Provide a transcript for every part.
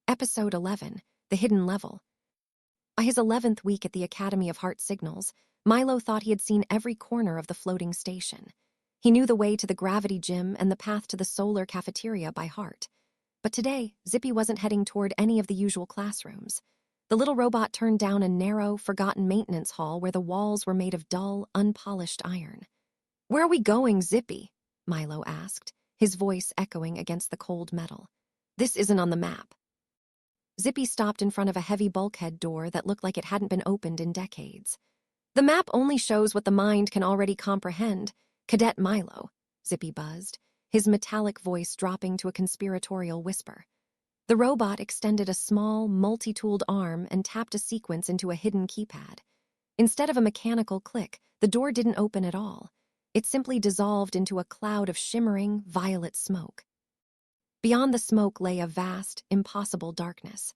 Episode 11, The Hidden Level. By his 11th week at the Academy of Heart Signals, Milo thought he had seen every corner of the floating station. He knew the way to the gravity gym and the path to the solar cafeteria by heart. But today, Zippy wasn't heading toward any of the usual classrooms. The little robot turned down a narrow, forgotten maintenance hall where the walls were made of dull, unpolished iron. "Where are we going, Zippy?" Milo asked, his voice echoing against the cold metal. "This isn't on the map." Zippy stopped in front of a heavy bulkhead door that looked like it hadn't been opened in decades. "The map only shows what the mind can already comprehend, Cadet Milo," Zippy buzzed, his metallic voice dropping to a conspiratorial whisper. The robot extended a small, multi-tooled arm and tapped a sequence into a hidden keypad. Instead of a mechanical click, the door didn't open at all. It simply dissolved into a cloud of shimmering, violet smoke. Beyond the smoke lay a vast, impossible darkness.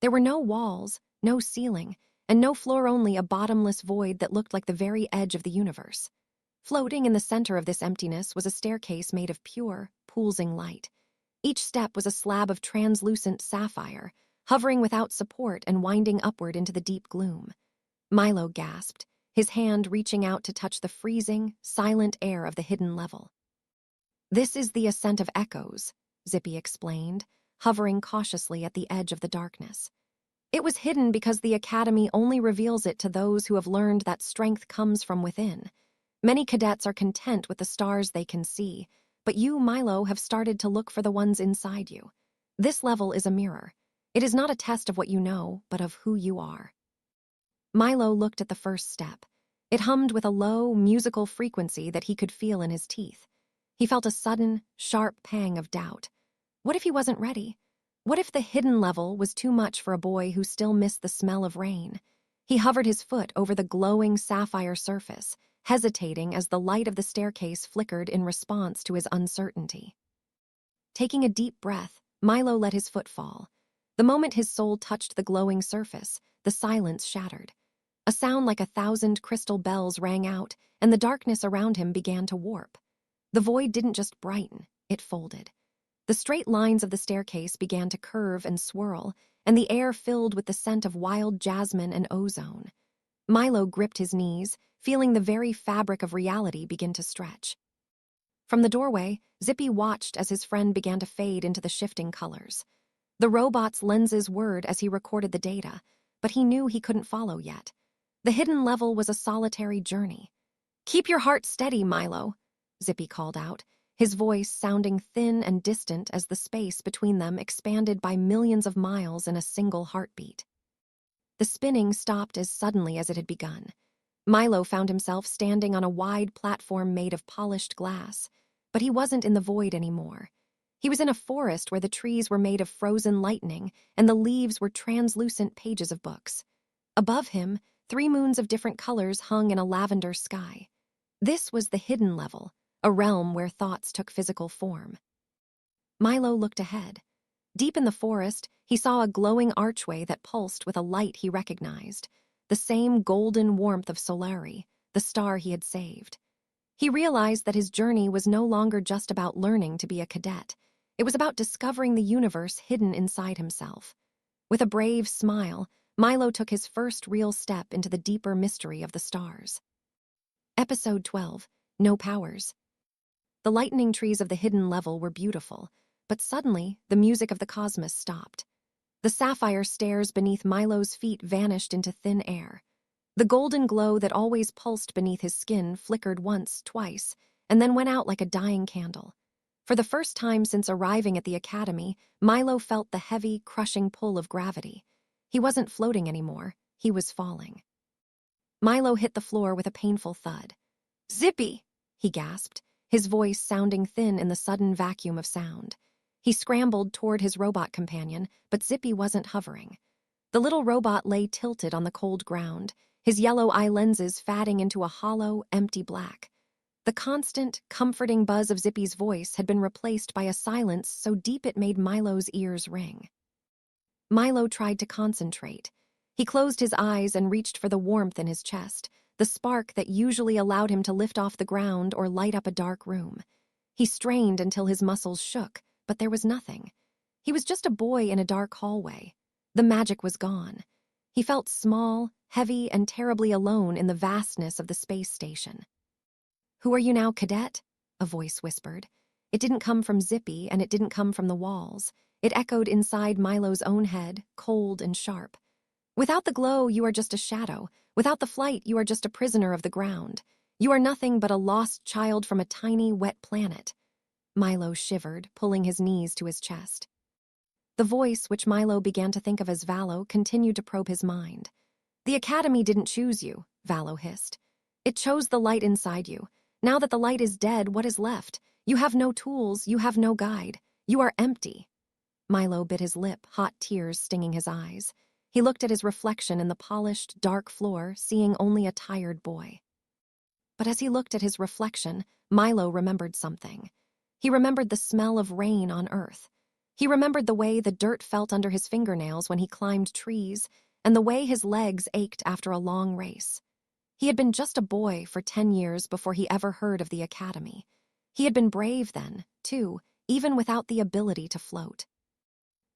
There were no walls, no ceiling, and no floor, only a bottomless void that looked like the very edge of the universe. Floating in the center of this emptiness was a staircase made of pure, pulsing light. Each step was a slab of translucent sapphire, hovering without support and winding upward into the deep gloom. Milo gasped, his hand reaching out to touch the freezing, silent air of the hidden level. "This is the ascent of echoes," Zippy explained, hovering cautiously at the edge of the darkness. "It was hidden because the Academy only reveals it to those who have learned that strength comes from within. Many cadets are content with the stars they can see, but you, Milo, have started to look for the ones inside you. This level is a mirror. It is not a test of what you know, but of who you are." Milo looked at the first step. It hummed with a low, musical frequency that he could feel in his teeth. He felt a sudden, sharp pang of doubt. What if he wasn't ready? What if the hidden level was too much for a boy who still missed the smell of rain? He hovered his foot over the glowing sapphire surface, hesitating as the light of the staircase flickered in response to his uncertainty. Taking a deep breath, Milo let his foot fall. The moment his soul touched the glowing surface, the silence shattered. A sound like 1,000 crystal bells rang out, and the darkness around him began to warp. The void didn't just brighten, it folded. The straight lines of the staircase began to curve and swirl, and the air filled with the scent of wild jasmine and ozone. Milo gripped his knees, feeling the very fabric of reality begin to stretch. From the doorway, Zippy watched as his friend began to fade into the shifting colors. The robot's lenses whirred as he recorded the data, but he knew he couldn't follow yet. The hidden level was a solitary journey. "Keep your heart steady, Milo," Zippy called out, his voice sounding thin and distant as the space between them expanded by millions of miles in a single heartbeat. The spinning stopped as suddenly as it had begun. Milo found himself standing on a wide platform made of polished glass, but he wasn't in the void anymore. He was in a forest where the trees were made of frozen lightning and the leaves were translucent pages of books. Above him, 3 moons of different colors hung in a lavender sky. This was the hidden level, a realm where thoughts took physical form. Milo looked ahead. Deep in the forest, he saw a glowing archway that pulsed with a light he recognized, the same golden warmth of Solari, the star he had saved. He realized that his journey was no longer just about learning to be a cadet. It was about discovering the universe hidden inside himself. With a brave smile, Milo took his first real step into the deeper mystery of the stars. Episode 12, No Powers. The lightning trees of the hidden level were beautiful, but suddenly the music of the cosmos stopped. The sapphire stairs beneath Milo's feet vanished into thin air. The golden glow that always pulsed beneath his skin flickered once, twice, and then went out like a dying candle. For the first time since arriving at the Academy, Milo felt the heavy, crushing pull of gravity. He wasn't floating anymore, he was falling. Milo hit the floor with a painful thud. "Zippy!" he gasped, his voice sounding thin in the sudden vacuum of sound. He scrambled toward his robot companion, but Zippy wasn't hovering. The little robot lay tilted on the cold ground, his yellow eye lenses fading into a hollow, empty black. The constant, comforting buzz of Zippy's voice had been replaced by a silence so deep it made Milo's ears ring. Milo tried to concentrate. He closed his eyes and reached for the warmth in his chest, the spark that usually allowed him to lift off the ground or light up a dark room. He strained until his muscles shook, but there was nothing. He was just a boy in a dark hallway. The magic was gone. He felt small, heavy, and terribly alone in the vastness of the space station. "Who are you now, cadet?" a voice whispered. It didn't come from Zippy, and it didn't come from the walls. It echoed inside Milo's own head, cold and sharp. "Without the glow, you are just a shadow. Without the flight, you are just a prisoner of the ground. You are nothing but a lost child from a tiny, wet planet." Milo shivered, pulling his knees to his chest. The voice, which Milo began to think of as Valo, continued to probe his mind. "The Academy didn't choose you," Valo hissed. "It chose the light inside you. Now that the light is dead, what is left? You have no tools, you have no guide. You are empty." Milo bit his lip, hot tears stinging his eyes. He looked at his reflection in the polished, dark floor, seeing only a tired boy. But as he looked at his reflection, Milo remembered something. He remembered the smell of rain on Earth. He remembered the way the dirt felt under his fingernails when he climbed trees, and the way his legs ached after a long race. He had been just a boy for 10 years before he ever heard of the Academy. He had been brave then, too, even without the ability to float.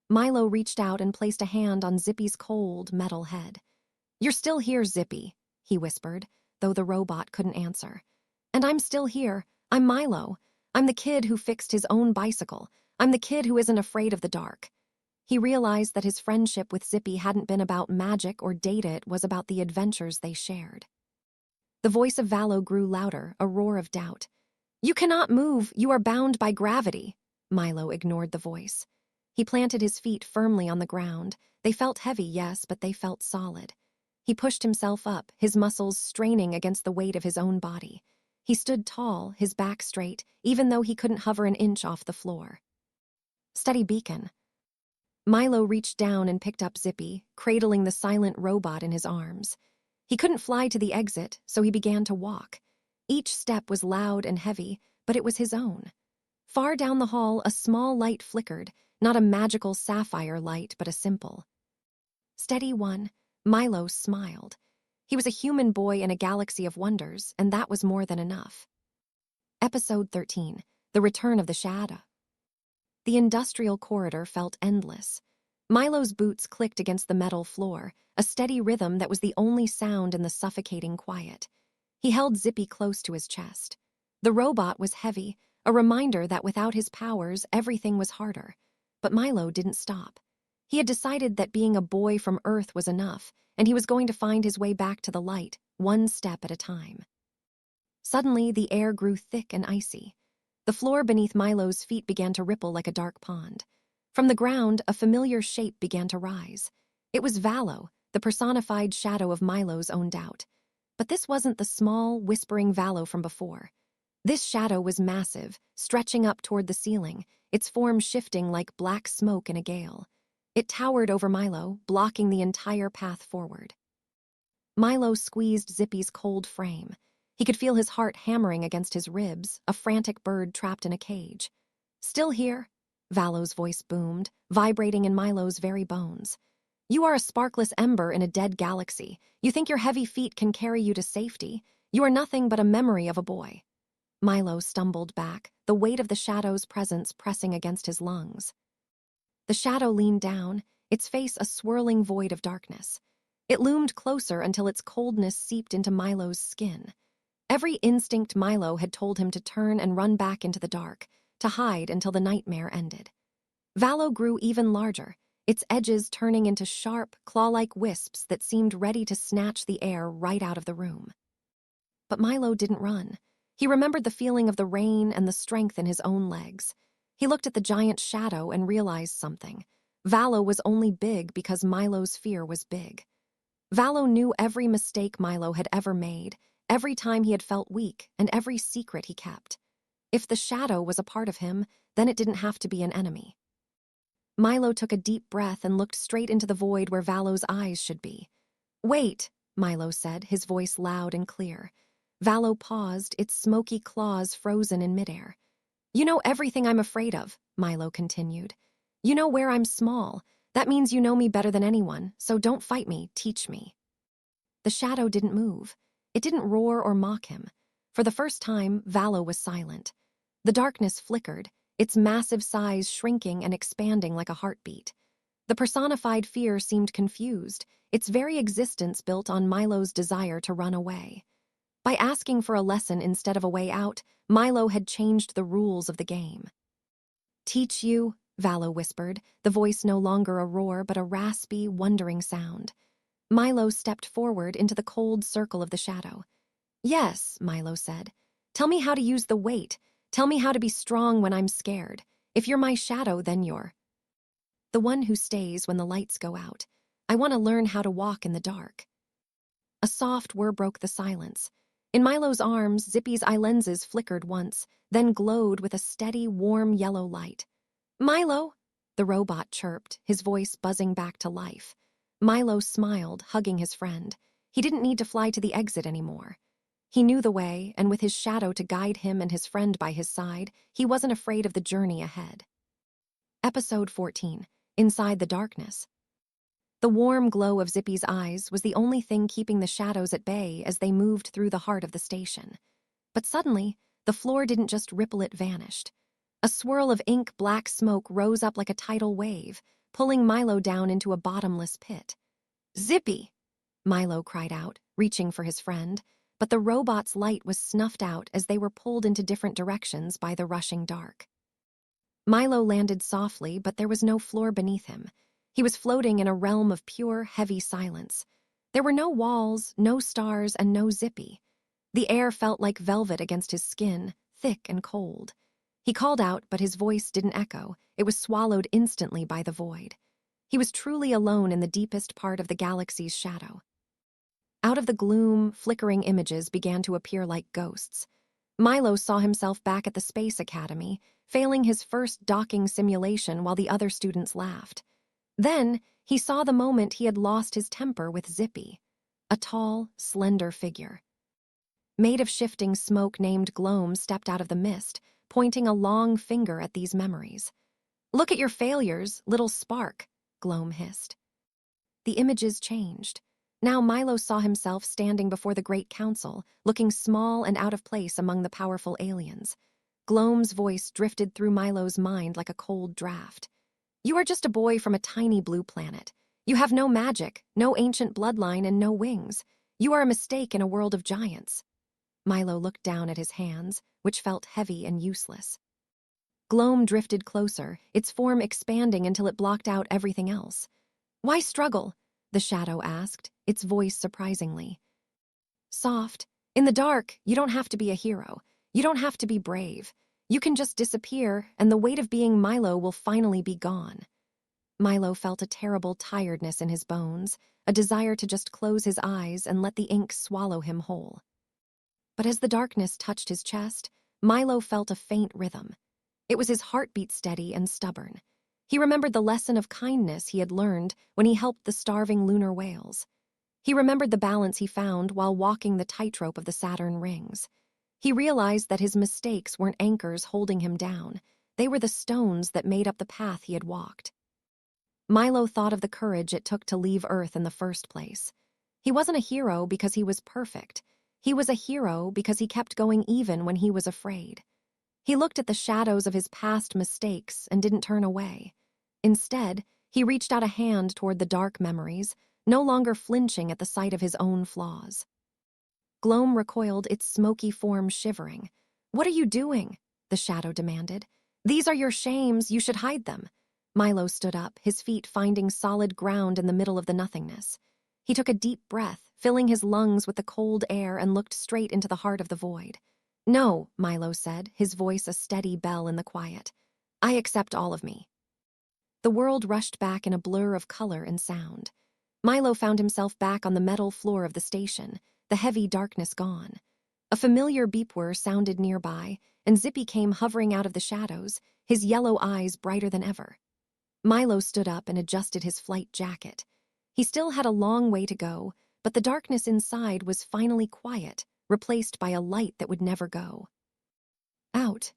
Milo reached out and placed a hand on Zippy's cold, metal head. "You're still here, Zippy," he whispered, though the robot couldn't answer. "And I'm still here. I'm Milo. I'm the kid who fixed his own bicycle. I'm the kid who isn't afraid of the dark." He realized that his friendship with Zippy hadn't been about magic or data, it was about the adventures they shared. The voice of Valo grew louder, a roar of doubt. "You cannot move, you are bound by gravity." Milo ignored the voice. He planted his feet firmly on the ground. They felt heavy, yes, but they felt solid. He pushed himself up, his muscles straining against the weight of his own body. He stood tall, his back straight, even though he couldn't hover an inch off the floor. "Steady, beacon." Milo reached down and picked up Zippy, cradling the silent robot in his arms. He couldn't fly to the exit, so he began to walk. Each step was loud and heavy, but it was his own. Far down the hall, a small light flickered, not a magical sapphire light, but a simple. "Steady, one." Milo smiled. He was a human boy in a galaxy of wonders, and that was more than enough. Episode 13, The Return of the Shadow. The industrial corridor felt endless. Milo's boots clicked against the metal floor, a steady rhythm that was the only sound in the suffocating quiet. He held Zippy close to his chest. The robot was heavy, a reminder that without his powers, everything was harder. But Milo didn't stop. He had decided that being a boy from Earth was enough, and he was going to find his way back to the light, one step at a time. Suddenly, the air grew thick and icy. The floor beneath Milo's feet began to ripple like a dark pond. From the ground, a familiar shape began to rise. It was Valo, the personified shadow of Milo's own doubt. But this wasn't the small, whispering Valo from before. This shadow was massive, stretching up toward the ceiling, its form shifting like black smoke in a gale. It towered over Milo, blocking the entire path forward. Milo squeezed Zippy's cold frame. He could feel his heart hammering against his ribs, a frantic bird trapped in a cage. "Still here?" Valo's voice boomed, vibrating in Milo's very bones. "You are a sparkless ember in a dead galaxy. You think your heavy feet can carry you to safety. You are nothing but a memory of a boy." Milo stumbled back, the weight of the shadow's presence pressing against his lungs. The shadow leaned down, its face a swirling void of darkness. It loomed closer until its coldness seeped into Milo's skin. Every instinct Milo had told him to turn and run back into the dark, to hide until the nightmare ended. Valo grew even larger, its edges turning into sharp, claw-like wisps that seemed ready to snatch the air right out of the room. But Milo didn't run. He remembered the feeling of the rain and the strength in his own legs. He looked at the giant shadow and realized something. Valo was only big because Milo's fear was big. Valo knew every mistake Milo had ever made, every time he had felt weak, and every secret he kept. If the shadow was a part of him, then it didn't have to be an enemy. Milo took a deep breath and looked straight into the void where Valo's eyes should be. "Wait," Milo said, his voice loud and clear. Valo paused, its smoky claws frozen in midair. "You know everything I'm afraid of," Milo continued. "You know where I'm small. That means you know me better than anyone, so don't fight me, teach me." The shadow didn't move. It didn't roar or mock him. For the first time, Valo was silent. The darkness flickered, its massive size shrinking and expanding like a heartbeat. The personified fear seemed confused, its very existence built on Milo's desire to run away. By asking for a lesson instead of a way out, Milo had changed the rules of the game. "Teach you?" Valo whispered, the voice no longer a roar but a raspy, wondering sound. Milo stepped forward into the cold circle of the shadow. "Yes," Milo said. "Tell me how to use the weight. Tell me how to be strong when I'm scared. If you're my shadow, then you're the one who stays when the lights go out. I want to learn how to walk in the dark." A soft whir broke the silence. In Milo's arms, Zippy's eye lenses flickered once, then glowed with a steady, warm yellow light. "Milo!" the robot chirped, his voice buzzing back to life. Milo smiled, hugging his friend. He didn't need to fly to the exit anymore. He knew the way, and with his shadow to guide him and his friend by his side, he wasn't afraid of the journey ahead. Episode 14. Inside the Darkness. The warm glow of Zippy's eyes was the only thing keeping the shadows at bay as they moved through the heart of the station. But suddenly, the floor didn't just ripple, it vanished. A swirl of ink-black smoke rose up like a tidal wave, pulling Milo down into a bottomless pit. "Zippy!" Milo cried out, reaching for his friend, but the robot's light was snuffed out as they were pulled into different directions by the rushing dark. Milo landed softly, but there was no floor beneath him. He was floating in a realm of pure, heavy silence. There were no walls, no stars, and no Zippy. The air felt like velvet against his skin, thick and cold. He called out, but his voice didn't echo. It was swallowed instantly by the void. He was truly alone in the deepest part of the galaxy's shadow. Out of the gloom, flickering images began to appear like ghosts. Milo saw himself back at the Space Academy, failing his first docking simulation while the other students laughed. Then, he saw the moment he had lost his temper with Zippy, a tall, slender figure. Made of shifting smoke named Gloam stepped out of the mist, pointing a long finger at these memories. "Look at your failures, little spark," Gloam hissed. The images changed. Now Milo saw himself standing before the Great Council, looking small and out of place among the powerful aliens. Gloam's voice drifted through Milo's mind like a cold draft. "You are just a boy from a tiny blue planet. You have no magic, no ancient bloodline, and no wings. You are a mistake in a world of giants." Milo looked down at his hands, which felt heavy and useless. Gloam drifted closer, its form expanding until it blocked out everything else. "Why struggle?" the shadow asked, its voice surprisingly soft. "In the dark, you don't have to be a hero. You don't have to be brave. You can just disappear, and the weight of being Milo will finally be gone." Milo felt a terrible tiredness in his bones, a desire to just close his eyes and let the ink swallow him whole. But as the darkness touched his chest, Milo felt a faint rhythm. It was his heartbeat, steady and stubborn. He remembered the lesson of kindness he had learned when he helped the starving lunar whales. He remembered the balance he found while walking the tightrope of the Saturn rings. He realized that his mistakes weren't anchors holding him down. They were the stones that made up the path he had walked. Milo thought of the courage it took to leave Earth in the first place. He wasn't a hero because he was perfect. He was a hero because he kept going even when he was afraid. He looked at the shadows of his past mistakes and didn't turn away. Instead, he reached out a hand toward the dark memories, no longer flinching at the sight of his own flaws. Gloam recoiled, its smoky form shivering. "What are you doing?" the shadow demanded. "These are your shames, you should hide them." Milo stood up, his feet finding solid ground in the middle of the nothingness. He took a deep breath, filling his lungs with the cold air, and looked straight into the heart of the void. "No," Milo said, his voice a steady bell in the quiet. "I accept all of me." The world rushed back in a blur of color and sound. Milo found himself back on the metal floor of the station, the heavy darkness gone. A familiar beep whir sounded nearby, and Zippy came hovering out of the shadows, his yellow eyes brighter than ever. Milo stood up and adjusted his flight jacket. He still had a long way to go, but the darkness inside was finally quiet, replaced by a light that would never go out.